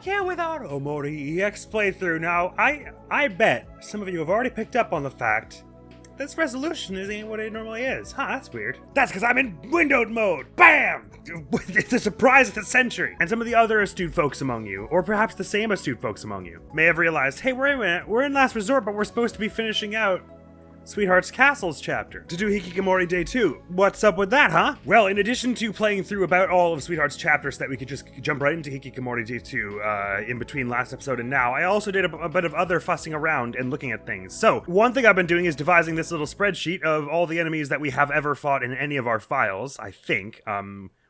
yeah, with our OMORI EX playthrough. Now, I bet some of you have already picked up on the fact this resolution isn't what it normally is. Huh, that's weird. That's because I'm in windowed mode. Bam! It's a surprise of the century. And some of the other astute folks among you, or perhaps the same astute folks among you, may have realized, hey, wait a minute, we're in Last Resort, but we're supposed to be finishing out Sweetheart's Castles chapter to do Hikikomori Day 2. What's up with that, huh? Well, in addition to playing through about all of Sweetheart's chapters so that we could just jump right into Hikikomori Day 2 in between last episode and now, I also did a bit of other fussing around and looking at things. So, one thing I've been doing is devising this little spreadsheet of all the enemies that we have ever fought in any of our files, I think,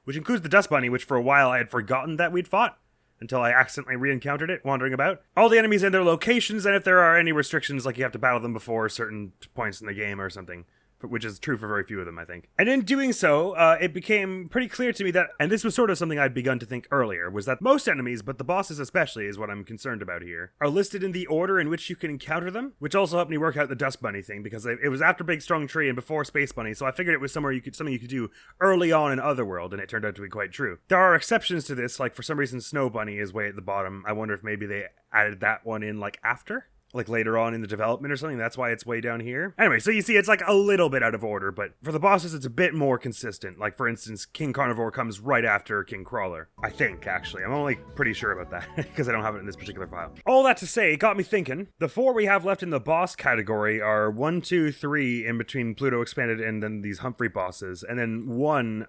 which includes the Dust Bunny, which for a while I had forgotten that we'd fought, until I accidentally re-encountered it, wandering about. All the enemies and their locations, and if there are any restrictions, like you have to battle them before certain points in the game or something, which is true for very few of them, I think. And in doing so, it became pretty clear to me that, and this was sort of something I'd begun to think earlier, was that most enemies, but the bosses especially is what I'm concerned about here, are listed in the order in which you can encounter them, which also helped me work out the Dust Bunny thing, because it was after Big Strong Tree and before Space Bunny, so I figured it was something you could do early on in Otherworld, and it turned out to be quite true. There are exceptions to this, like for some reason Snow Bunny is way at the bottom. I wonder if maybe they added that one in like after? Like later on in the development or something, that's why it's way down here. Anyway, so you see it's like a little bit out of order, but for the bosses it's a bit more consistent. Like for instance, King Carnivore comes right after King Crawler. I think, actually. I'm only pretty sure about that, because I don't have it in this particular file. All that to say, it got me thinking. The 4 we have left in the boss category are 1, 2, 3 in between Pluto Expanded and then these Humphrey bosses, and then 1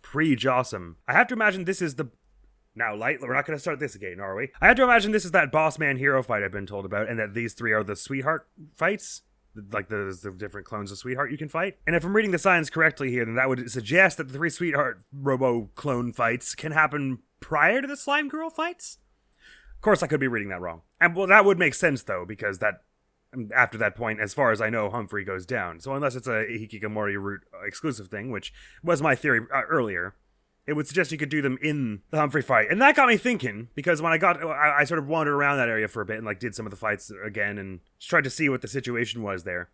pre-Jossum. I have to imagine this is the... Now, Light, we're not going to start this again, are we? I have to imagine this is that boss man hero fight I've been told about, and that these 3 are the Sweetheart fights? Like the different clones of Sweetheart you can fight? And if I'm reading the signs correctly here, then that would suggest that the 3 Sweetheart Robo-clone fights can happen prior to the Slime Girl fights? Of course, I could be reading that wrong. And well, that would make sense, though, because that... After that point, as far as I know, Humphrey goes down. So unless it's a Hikikomori route exclusive thing, which was my theory earlier, it would suggest you could do them in the Humphrey fight. And that got me thinking, because when I sort of wandered around that area for a bit and like did some of the fights again and just tried to see what the situation was there.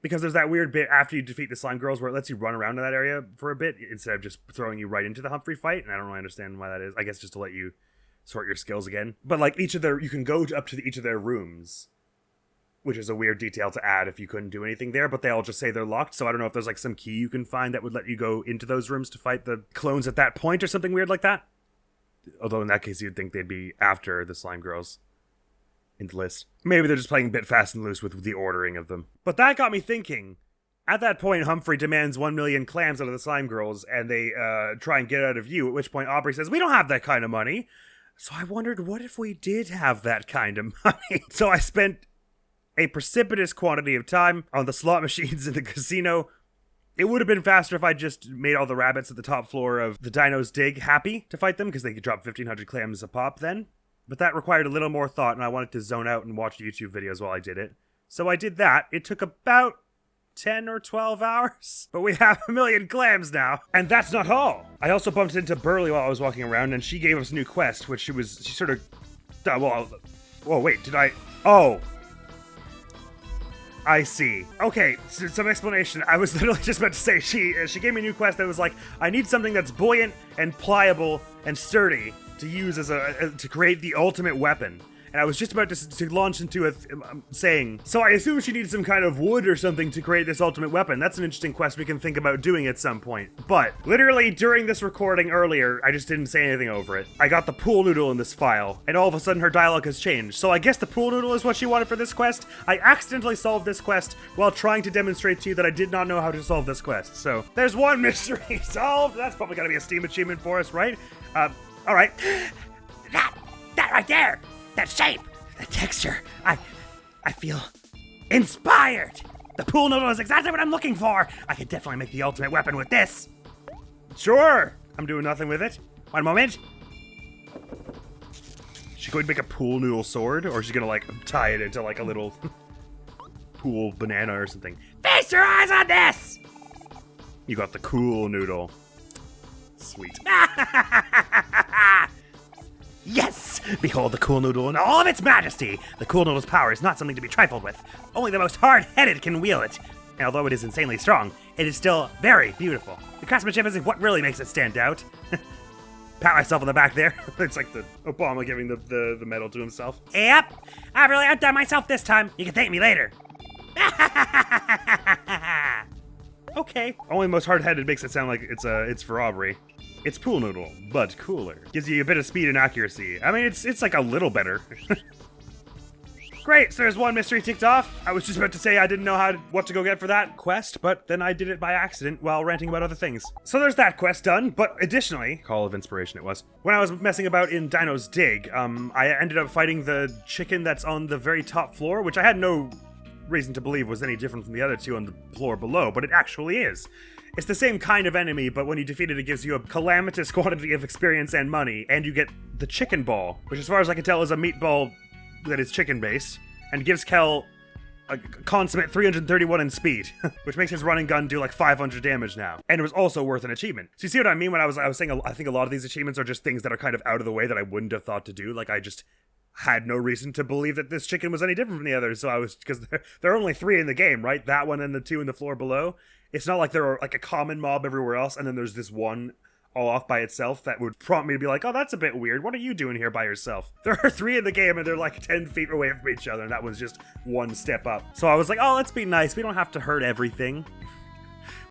Because there's that weird bit after you defeat the Slime Girls where it lets you run around in that area for a bit instead of just throwing you right into the Humphrey fight. And I don't really understand why that is. I guess just to let you sort your skills again. But like you can go up to each of their rooms, which is a weird detail to add if you couldn't do anything there, but they all just say they're locked, so I don't know if there's like some key you can find that would let you go into those rooms to fight the clones at that point or something weird like that. Although in that case you'd think they'd be after the Slime Girls in the list. Maybe they're just playing a bit fast and loose with the ordering of them. But that got me thinking. At that point, Humphrey demands 1 million clams out of the Slime Girls, and they try and get out of view, at which point Aubrey says, we don't have that kind of money. So I wondered, what if we did have that kind of money? So I spent a precipitous quantity of time on the slot machines in the casino. It would have been faster if I just made all the rabbits at the top floor of the Dino's Dig happy to fight them, because they could drop 1,500 clams a pop then. But that required a little more thought, and I wanted to zone out and watch YouTube videos while I did it. So I did that. It took about 10 or 12 hours. But we have 1 million clams now. And that's not all. I also bumped into Burley while I was walking around, and she gave us a new quest, which she sort of... Whoa, wait, did I... Oh... I see. Okay, so some explanation. I was literally just about to say, she gave me a new quest that was like, I need something that's buoyant and pliable and sturdy to use to create the ultimate weapon. And I was just about to launch into a saying, so I assume she needs some kind of wood or something to create this ultimate weapon. That's an interesting quest we can think about doing at some point. But literally during this recording earlier, I just didn't say anything over it. I got the pool noodle in this file, and all of a sudden her dialogue has changed. So I guess the pool noodle is what she wanted for this quest. I accidentally solved this quest while trying to demonstrate to you that I did not know how to solve this quest. So there's one mystery solved. That's probably gotta be a Steam achievement for us, right? All right. That right there. That shape, the texture, I feel inspired. The pool noodle is exactly what I'm looking for. I could definitely make the ultimate weapon with this. Sure, I'm doing nothing with it. One moment. Is she going to make a pool noodle sword, or is she gonna like tie it into like a little pool banana or something? Feast your eyes on this. You got the cool noodle. Sweet. Yes! Behold the cool noodle in all of its majesty! The cool noodle's power is not something to be trifled with. Only the most hard-headed can wield it. And although it is insanely strong, it is still very beautiful. The craftsmanship is what really makes it stand out. pat myself on the back there. It's like the Obama giving the medal to himself. Yep, I really outdone myself this time. You can thank me later. Okay. Only the most hard-headed makes it sound like it's for Aubrey. It's pool noodle, but cooler. Gives you a bit of speed and accuracy. I mean, it's like a little better. Great, so there's one mystery ticked off. I was just about to say I didn't know what to go get for that quest, but then I did it by accident while ranting about other things. So there's that quest done, but additionally, Call of Inspiration it was, when I was messing about in Dino's Dig, I ended up fighting the chicken that's on the very top floor, which I had no reason to believe was any different from the other two on the floor below, but it actually is. It's the same kind of enemy, but when you defeat it, it gives you a calamitous quantity of experience and money, and you get the chicken ball, which as far as I can tell is a meatball that is chicken-based, and gives Kel a consummate 331 in speed, which makes his running gun do like 500 damage now. And it was also worth an achievement. So you see what I mean when I was saying I think a lot of these achievements are just things that are kind of out of the way that I wouldn't have thought to do. Like I just had no reason to believe that this chicken was any different from the others. So because there are only 3 in the game, right? That one and the 2 in the floor below. It's not like there are like a common mob everywhere else, and then there's this one all off by itself that would prompt me to be like, oh, that's a bit weird. What are you doing here by yourself? There are 3 in the game and they're like 10 feet away from each other, and that was just one step up. So I was like, oh, let's be nice. We don't have to hurt everything.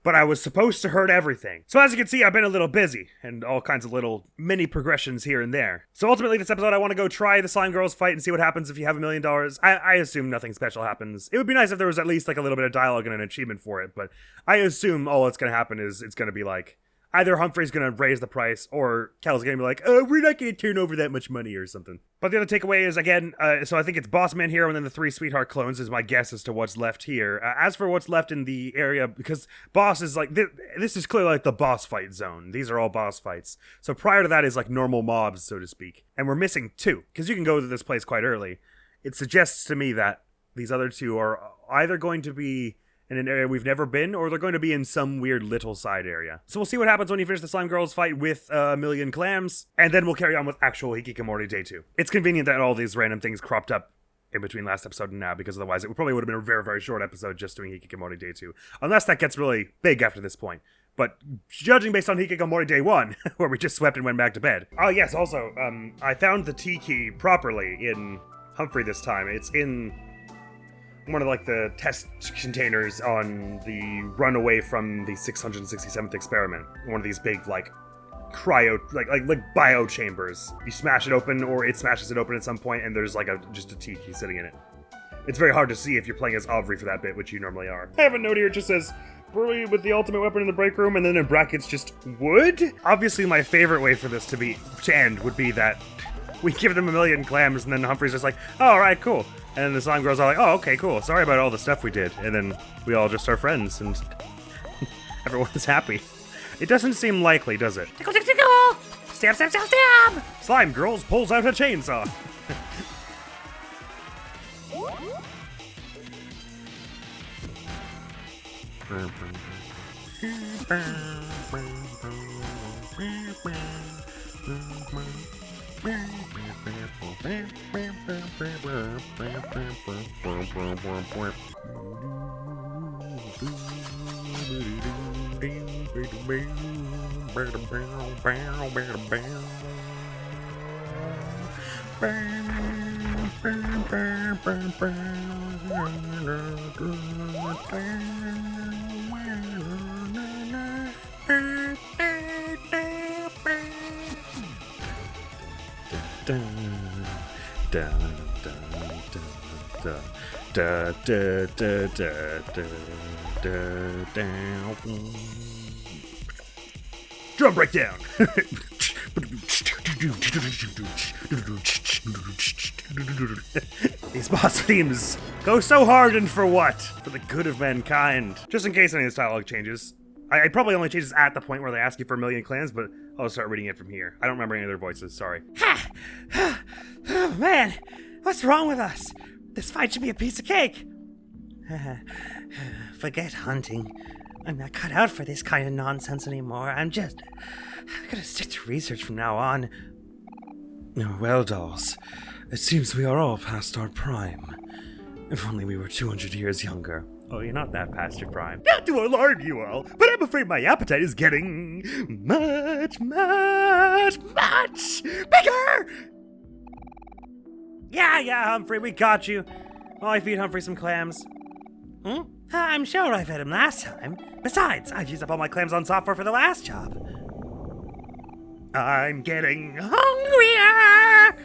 But I was supposed to hurt everything. So as you can see, I've been a little busy, and all kinds of little mini progressions here and there. So ultimately, this episode, I want to go try the Slime Girls fight and see what happens if you have $1 million. I assume nothing special happens. It would be nice if there was at least like a little bit of dialogue and an achievement for it, but I assume all that's going to happen is it's going to be like, either Humphrey's going to raise the price, or Kel's going to be like, oh, we're not going to turn over that much money or something. But the other takeaway is, again, so I think it's Boss Man here and then the 3 Sweetheart clones is my guess as to what's left here. As for what's left in the area, because Boss is like, this is clearly like the boss fight zone. These are all boss fights. So prior to that is like normal mobs, so to speak. And we're missing 2, because you can go to this place quite early. It suggests to me that these other 2 are either going to be in an area we've never been, or they're going to be in some weird little side area. So we'll see what happens when you finish the Slime Girls fight with 1,000,000 clams, and then we'll carry on with actual Hikikomori Day 2. It's convenient that all these random things cropped up in between last episode and now, because otherwise it probably would have been a very, very short episode just doing Hikikomori Day 2. Unless that gets really big after this point. But judging based on Hikikomori Day 1, where we just swept and went back to bed. Oh yes, also, I found the T-key properly in Humphrey this time. It's in one of like the test containers on the run away from the 667th experiment. One of these big like cryo like bio chambers. You smash it open, or it smashes it open at some point, and there's like just a T key sitting in it. It's very hard to see if you're playing as Aubrey for that bit, which you normally are. I have a note here, it just says Burly with the ultimate weapon in the break room, and then in brackets just wood. Obviously my favorite way for this to end would be that we give them 1,000,000 clams, and then Humphrey's just like, oh, alright, cool. And then the Slime Girls are like, oh, okay, cool. Sorry about all the stuff we did. And then we all just are friends, and everyone's happy. It doesn't seem likely, does it? Tickle, tickle, tickle! Stab, stab, stab, stab! Slime Girls pulls out a chainsaw. Drum breakdown. These boss themes go so hard, and for what? For the good of mankind. Just in case any of this dialogue changes. I probably only changes at the point where they ask you for 1,000,000 clams, but I'll start reading it from here. I don't remember any of their voices, sorry. Ha! Oh, man, what's wrong with us? This fight should be a piece of cake. Forget hunting. I'm not cut out for this kind of nonsense anymore. I'm gonna stick to research from now on. Well, dolls, it seems we are all past our prime. If only we were 200 years younger. Oh, you're not that past your prime. Not to alarm you all, but I'm afraid my appetite is getting much bigger! Yeah, Humphrey, we got you. Oh, I feed Humphrey some clams. I'm sure I fed him last time. Besides, I've used up all my clams on software for the last job. I'm getting hungrier!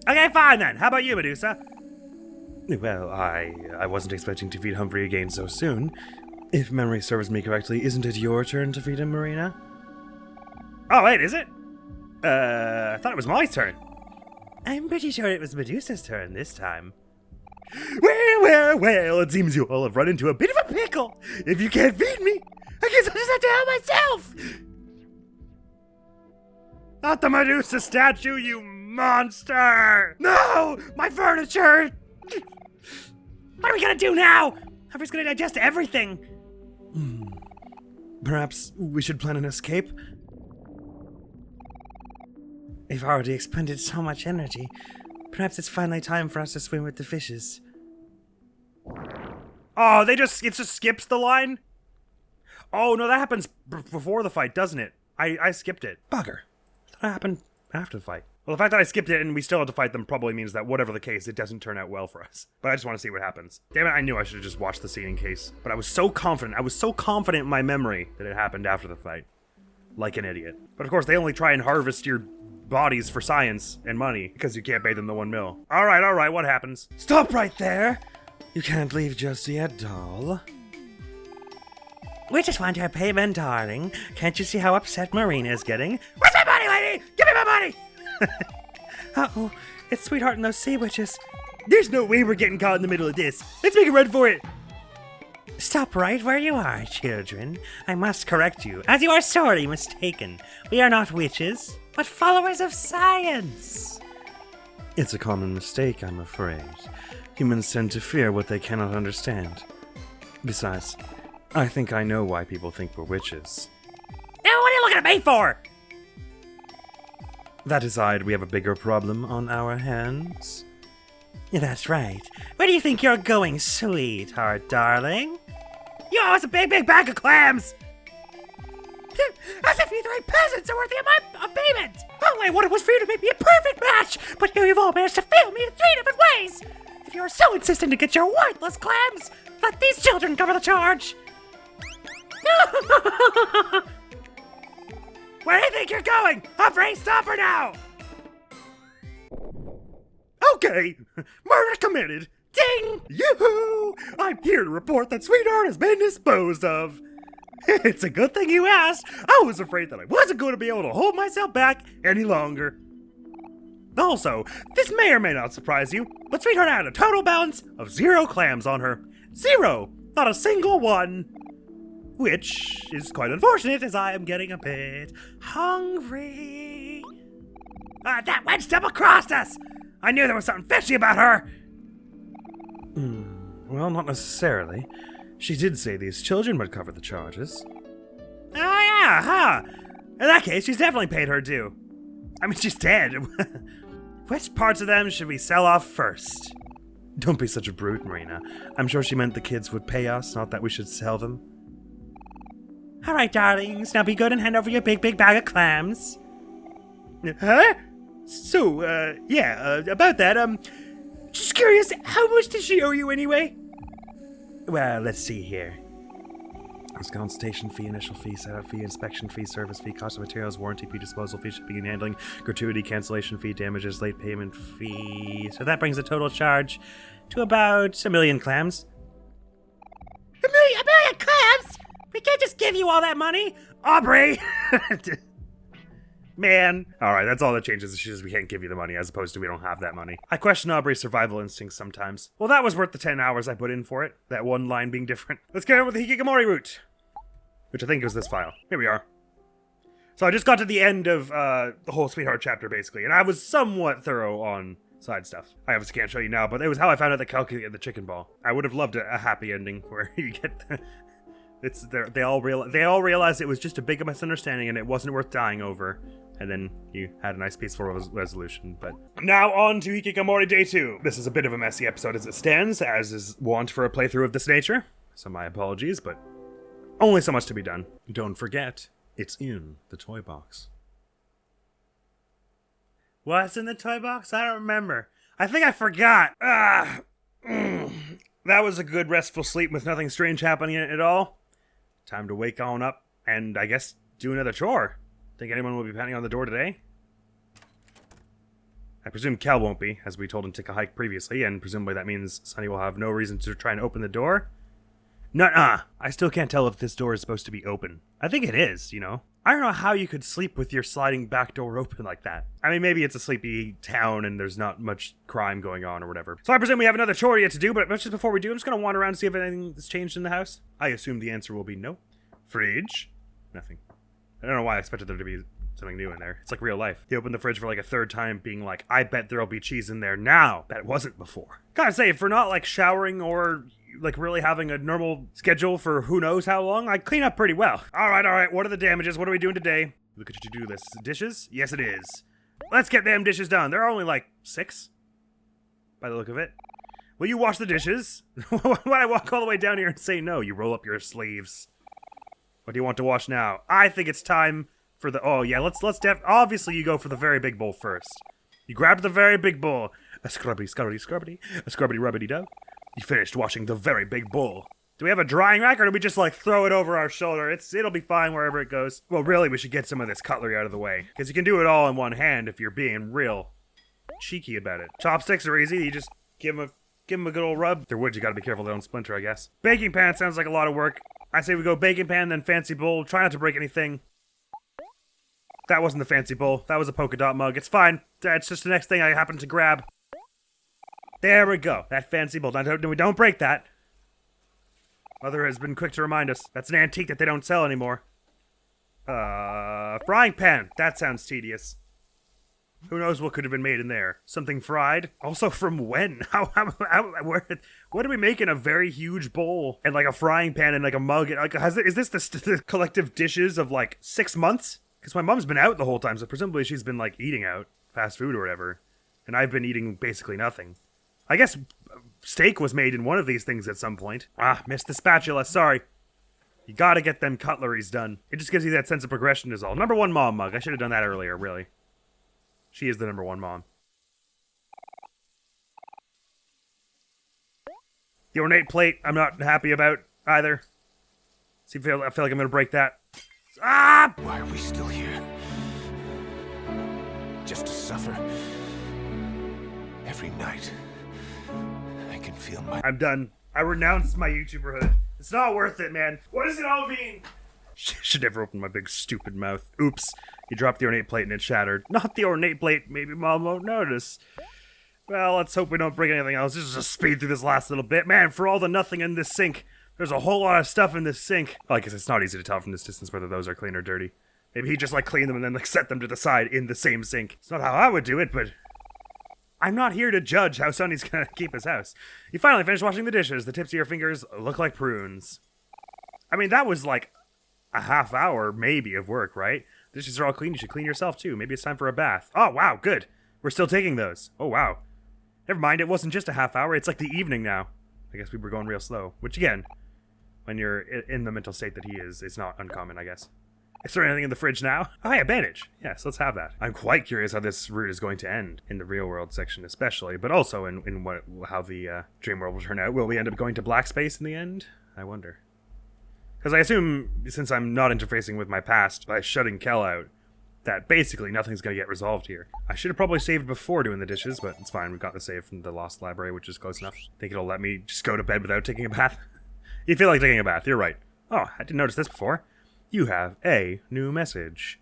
Okay, fine then. How about you, Medusa? Well, I wasn't expecting to feed Humphrey again so soon. If memory serves me correctly, isn't it your turn to feed him, Marina? Oh, wait, is it? I thought it was my turn. I'm pretty sure it was Medusa's turn this time. Well, it seems you all have run into a bit of a pickle. If you can't feed me, I guess I'll just have to help myself. Not the Medusa statue, you monster! No! My furniture! What are we gonna do now? Humphrey's gonna digest everything. Perhaps we should plan an escape? We've already expended so much energy. Perhaps it's finally time for us to swim with the fishes. Oh, it just skips the line? Oh, no, that happens before the fight, doesn't it? I skipped it. Bugger. That happened after the fight. Well, the fact that I skipped it and we still had to fight them probably means that whatever the case, it doesn't turn out well for us. But I just want to see what happens. Damn it, I knew I should have just watched the scene in case. But I was so confident in my memory that it happened after the fight. Like an idiot. But of course, they only try and harvest your bodies for science and money because you can't pay them the 1 mil. All right, what happens? Stop right there! You can't leave just yet, doll. We just want our payment, darling. Can't you see how upset Marina is getting? Where's my money, lady? Give me my money! Uh-oh, it's Sweetheart and those sea witches. There's no way we're getting caught in the middle of this. Let's make a run for it. Stop right where you are, children. I must correct you, as you are sorely mistaken. We are not witches, but followers of science. It's a common mistake, I'm afraid. Humans tend to fear what they cannot understand. Besides, I think I know why people think we're witches. Now, what are you looking at me for? That aside, we have a bigger problem on our hands. Yeah, that's right. Where do you think you're going, sweetheart, darling? You owe us a big bag of clams! As if you three peasants are worthy of payment! All I wanted was for you to make me a perfect match, but here you've all managed to fail me in 3 different ways! If you're so insistent to get your worthless clams, let these children cover the charge! Where do you think you're going? Humphrey, stop her now! Okay, murder committed. Ding! Yoo-hoo! I'm here to report that Sweetheart has been disposed of. It's a good thing you asked. I was afraid that I wasn't going to be able to hold myself back any longer. Also, this may or may not surprise you, but Sweetheart had a total balance of 0 clams on her. 0! Not a single one. Which is quite unfortunate, as I am getting a bit hungry. That wench double-crossed us! I knew there was something fishy about her! Well, not necessarily. She did say these children would cover the charges. Oh yeah, huh? In that case, she's definitely paid her due. I mean, she's dead. Which parts of them should we sell off first? Don't be such a brute, Marina. I'm sure she meant the kids would pay us, not that we should sell them. All right, darlings, now be good and hand over your big bag of clams. Huh? So, about that, just curious, how much did she owe you anyway? Well, let's see here. There's consultation fee, initial fee, setup fee, inspection fee, service fee, cost of materials, warranty fee, disposal fee, shipping and handling, gratuity, cancellation fee, damages, late payment fee. So that brings the total charge to about 1 million clams. A million clams? We can't just give you all that money. Aubrey! Man. Alright, that's all that changes. She says we can't give you the money, as opposed to we don't have that money. I question Aubrey's survival instincts sometimes. Well, that was worth the 10 hours I put in for it. That one line being different. Let's get on with the Hikikomori route. Which I think was this file. Here we are. So I just got to the end of the whole Sweetheart chapter, basically. And I was somewhat thorough on side stuff. I obviously can't show you now, but it was how I found out the calculate the chicken ball. I would have loved a happy ending where you get the... They all realized it was just a big misunderstanding and it wasn't worth dying over. And then you had a nice peaceful resolution, but... Now on to Hikikomori Day 2. This is a bit of a messy episode as it stands, as is wont for a playthrough of this nature. So my apologies, but only so much to be done. Don't forget, it's in the toy box. What's in the toy box? I don't remember. I think I forgot. That was a good restful sleep with nothing strange happening in it at all. Time to wake on up and, I guess, do another chore. Think anyone will be pounding on the door today? I presume Kel won't be, as we told him to take a hike previously, and presumably that means Sunny will have no reason to try and open the door. Nuh-uh. I still can't tell if this door is supposed to be open. I think it is, you know. I don't know how you could sleep with your sliding back door open like that. I mean, maybe it's a sleepy town and there's not much crime going on or whatever. So I presume we have another chore yet to do, but just before we do, I'm just going to wander around and see if anything has changed in the house. I assume the answer will be no. Fridge? Nothing. I don't know why I expected there to be something new in there. It's like real life. He opened the fridge for like a third time, being like, I bet there'll be cheese in there now. That wasn't before. Gotta say, for not like showering or like really having a normal schedule for who knows how long, I clean up pretty well. All right. What are the damages? What are we doing today? Look at you do this. Dishes? Yes, it is. Let's get them dishes done. There are only like 6 by the look of it. Will you wash the dishes? Why do I walk all the way down here and say no? You roll up your sleeves. What do you want to wash now? I think it's time for the... Oh, yeah, let's obviously, you go for the very big bowl first. You grab the very big bowl. A scrubbity, a scrubbity rubbity dub. You finished washing the very big bowl. Do we have a drying rack, or do we just, like, throw it over our shoulder? It'll be fine wherever it goes. Well, really, we should get some of this cutlery out of the way. Because you can do it all in one hand if you're being real cheeky about it. Chopsticks are easy. You just give them a good old rub. They're wood. You gotta be careful they don't splinter, I guess. Baking pan sounds like a lot of work. I say we go baking pan, then fancy bowl. Try not to break anything. That wasn't the fancy bowl. That was a polka dot mug. It's fine. It's just the next thing I happened to grab. There we go. That fancy bowl. Don't break that. Mother has been quick to remind us. That's an antique that they don't sell anymore. Frying pan. That sounds tedious. Who knows what could have been made in there? Something fried? Also from when? What are we making? A very huge bowl and like a frying pan and like a mug? Like, is this the collective dishes of like 6 months? Because my mom's been out the whole time, so presumably she's been like eating out, fast food or whatever. And I've been eating basically nothing. I guess steak was made in one of these things at some point. Missed the spatula, sorry. You gotta get them cutleries done. It just gives you that sense of progression is all. Number 1 mom mug. I should have done that earlier, really. She is the number 1 mom. The ornate plate, I'm not happy about either. I feel like I'm gonna break that. Ah! Why are we still here? Just to suffer? Every night, I can feel my... I'm done. I renounced my YouTuberhood. It's not worth it, man. What does it all mean? Should never open my big stupid mouth. Oops. You dropped the ornate plate and it shattered. Not the ornate plate. Maybe Mom won't notice. Well, let's hope we don't break anything else. Just speed through this last little bit. Man, for all the nothing in this sink, there's a whole lot of stuff in this sink. Well, I guess it's not easy to tell from this distance whether those are clean or dirty. Maybe he just like cleaned them and then like set them to the side in the same sink. It's not how I would do it, but I'm not here to judge how Sonny's gonna keep his house. You finally finished washing the dishes. The tips of your fingers look like prunes. I mean, that was like a half hour, maybe, of work, right? The dishes are all clean. You should clean yourself, too. Maybe it's time for a bath. Oh, wow, good. We're still taking those. Oh, wow. Never mind, it wasn't just a half hour. It's like the evening now. I guess we were going real slow. Which, again, when you're in the mental state that he is, it's not uncommon, I guess. Is there anything in the fridge now? Oh, hey, a bandage. Yes, let's have that. I'm quite curious how this route is going to end, in the real world section especially, but also in how the dream world will turn out. Will we end up going to black space in the end? I wonder. Because I assume, since I'm not interfacing with my past by shutting Kel out, that basically nothing's going to get resolved here. I should have probably saved before doing the dishes, but it's fine. We've got the save from the Lost Library, which is close enough. Think it'll let me just go to bed without taking a bath? You feel like taking a bath, you're right. Oh, I didn't notice this before. You have a new message.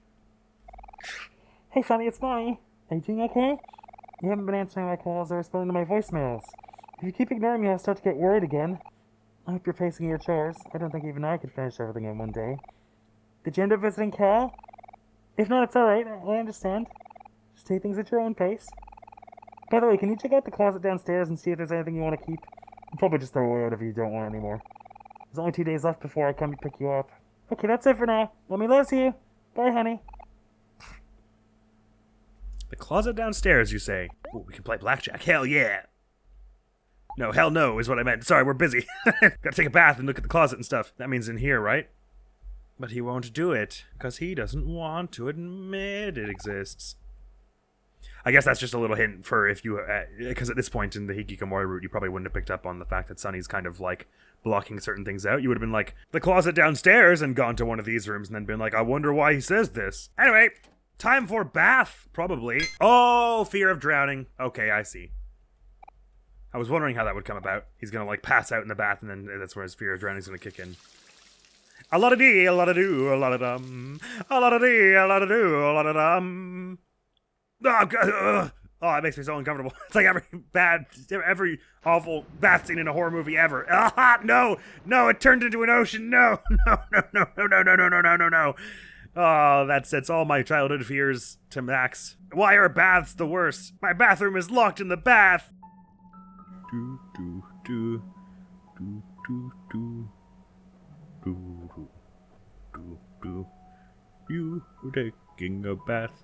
Hey, Sonny, it's Bonnie. Are you doing okay? You haven't been answering my calls or responding to my voicemails. If you keep ignoring me, I'll start to get worried again. I hope you're pacing your chores. I don't think even I could finish everything in one day. Did you end up visiting Cal? If not, it's alright. I understand. Just take things at your own pace. By the way, can you check out the closet downstairs and see if there's anything you want to keep? I'll probably just throw away whatever you don't want anymore. There's only 2 days left before I come to pick you up. Okay, that's it for now. Mommy loves you. Bye, honey. Alright, well, that was a bit of a messy episode. I don't know if you guys caught that. I was trying to get my voicemails. The closet downstairs, you say? Ooh, we can play blackjack. Hell yeah. No, hell no is what I meant. Sorry, we're busy. Gotta take a bath and look at the closet and stuff. That means in here, right? But he won't do it, because he doesn't want to admit it exists. I guess that's just a little hint for if you... Because at this point in the Hikikomori route, you probably wouldn't have picked up on the fact that Sunny's kind of, like, blocking certain things out. You would have been like, the closet downstairs, and gone to one of these rooms, and then been like, I wonder why he says this. Anyway, time for bath, probably. Oh, fear of drowning. Okay, I see. I was wondering how that would come about. He's gonna, like, pass out in the bath, and then that's where his fear of drowning is gonna kick in. A lot of dee, a lot of do, a lot of dum. A lot of dee, a lot of do, a lot of dum. Oh, God. Oh, it makes me so uncomfortable. It's like every awful bath scene in a horror movie ever. Ah, no, it turned into an ocean. No. Oh, that sets all my childhood fears to max. Why are baths the worst? My bathroom is locked in the bath. You were taking a bath.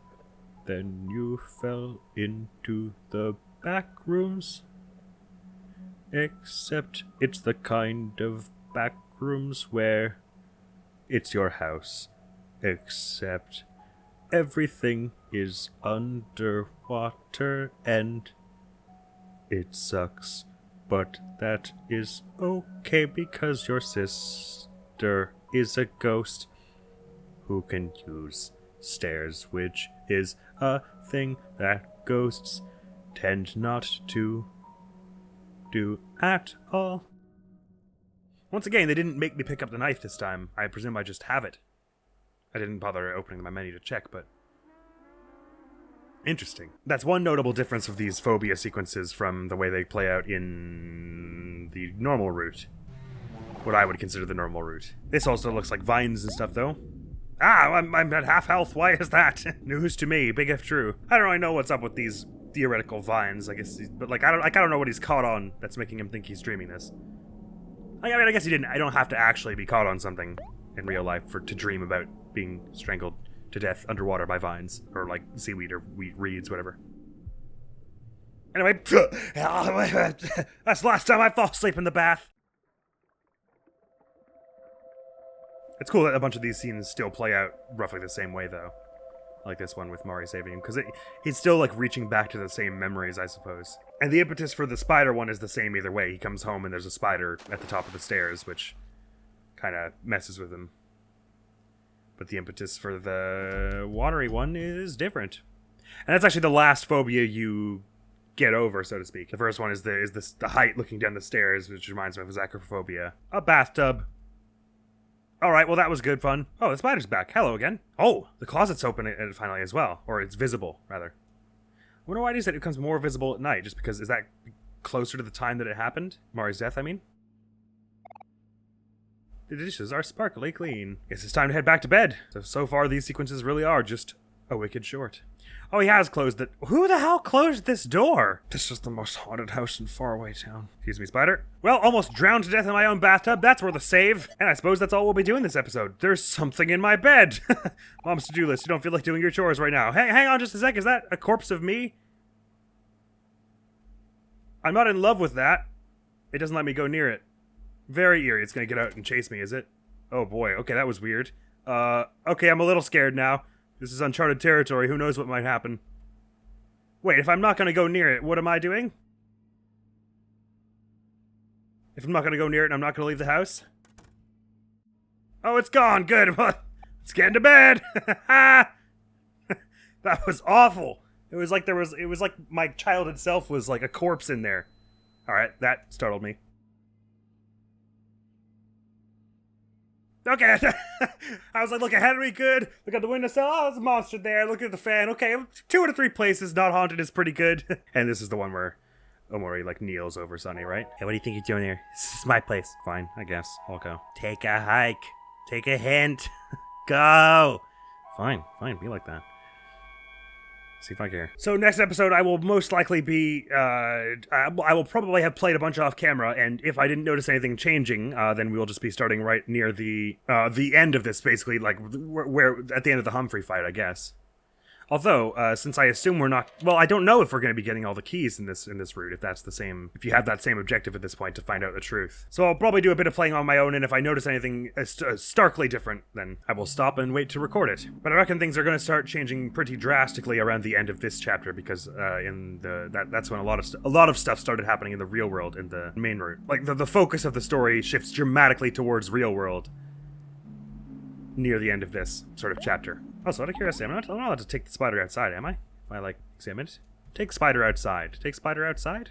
Then you fell into the back rooms. Except it's the kind of back rooms where it's your house. Except everything is underwater and it sucks. But that is okay because your sister is a ghost who can use stairs, which is a thing that ghosts tend not to do at all. Once again, they didn't make me pick up the knife this time. I presume I just have it. I didn't bother opening my menu to check, but... Interesting. That's one notable difference of these phobia sequences from the way they play out in the normal route. What I would consider the normal route. This also looks like vines and stuff, though. Ah, I'm at half health. Why is that? News to me, big if true. I don't really know what's up with these theoretical vines, I guess, but like I don't know what he's caught on that's making him think he's dreaming this. I mean, I guess he didn't. I don't have to actually be caught on something in real life to dream about being strangled to death underwater by vines or like seaweed or reeds, whatever. Anyway, that's the last time I fall asleep in the bath. It's cool that a bunch of these scenes still play out roughly the same way, though. Like this one with Mari saving him, because he's still, like, reaching back to the same memories, I suppose. And the impetus for the spider one is the same either way. He comes home and there's a spider at the top of the stairs, which kind of messes with him. But the impetus for the watery one is different. And that's actually the last phobia you get over, so to speak. The first one is the height looking down the stairs, which reminds me of his acrophobia. A bathtub. Alright, well that was good fun. Oh, the spider's back. Hello again. Oh, the closet's open finally as well. Or it's visible, rather. I wonder why it is that it becomes more visible at night. Just because, is that closer to the time that it happened? Mari's death, I mean? The dishes are sparkly clean. Guess it's time to head back to bed. So far these sequences really are just a wicked short. Oh, he has closed it. Who the hell closed this door? This is the most haunted house in faraway town. Excuse me, spider. Well, almost drowned to death in my own bathtub. That's worth a save. And I suppose that's all we'll be doing this episode. There's something in my bed. Mom's to-do list. You don't feel like doing your chores right now. Hey, hang on just a sec. Is that a corpse of me? I'm not in love with that. It doesn't let me go near it. Very eerie. It's gonna get out and chase me, is it? Oh boy. Okay, that was weird. Okay, I'm a little scared now. This is uncharted territory. Who knows what might happen? Wait, if I'm not going to go near it, what am I doing? If I'm not going to go near it and I'm not going to leave the house? Oh, it's gone. Good. Let's get into bed. That was awful. It was like my childhood self was like a corpse in there. All right, that startled me. Okay, I was like, look ahead of me, good. Look at the windowsill, oh, there's a monster there. Look at the fan, okay. 2 out of 3 places not haunted is pretty good. And this is the one where Omori, like, kneels over Sunny, right? Hey, what do you think you're doing here? This is my place. Fine, I guess. I'll go. Take a hike. Take a hint. Go. Fine, be like that. See if I care. So next episode, I will most likely be, I will probably have played a bunch off camera, and if I didn't notice anything changing, then we will just be starting right near the end of this, basically, like, where at the end of the Humphrey fight, I guess. Although, since I assume we're not, well, I don't know if we're going to be getting all the keys in this route, if that's the same, if you have that same objective at this point to find out the truth. So I'll probably do a bit of playing on my own, and if I notice anything starkly different, then I will stop and wait to record it. But I reckon things are going to start changing pretty drastically around the end of this chapter, because that's when a lot of stuff started happening in the real world in the main route. Like the focus of the story shifts dramatically towards real world near the end of this sort of chapter. Also, out of curiosity, I'm not allowed to take the spider outside, am I? If I, like, examine it? Take spider outside. Take spider outside?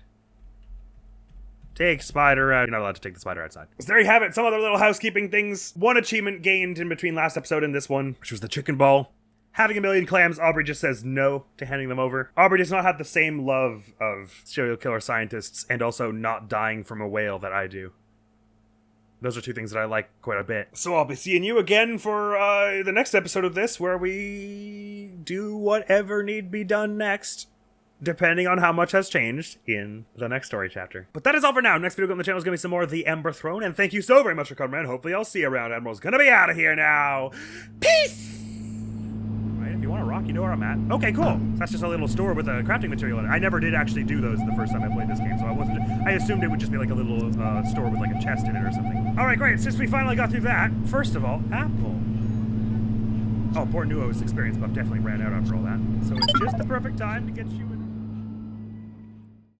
Take spider out. You're not allowed to take the spider outside. So there you have it, some other little housekeeping things. One achievement gained in between last episode and this one, which was the chicken ball. Having a million clams, Aubrey just says no to handing them over. Aubrey does not have the same love of serial killer scientists and also not dying from a whale that I do. Those are two things that I like quite a bit. So I'll be seeing you again for the next episode of this, where we do whatever need be done next, depending on how much has changed in the next story chapter. But that is all for now. Next video on the channel is going to be some more of the Ember Throne, and thank you so very much for coming around. Hopefully I'll see you around. Admiral's going to be out of here now. Peace! If you want to rock, you know where I'm at. Okay, cool. That's just a little store with a crafting material in it. I never did actually do those the first time I played this game, so I assumed it would just be like a little store with like a chest in it or something. All right, great. Since we finally got through that, first of all, apple. Oh, poor Nuo's experience buff definitely ran out after all that. So it's just the perfect time to get you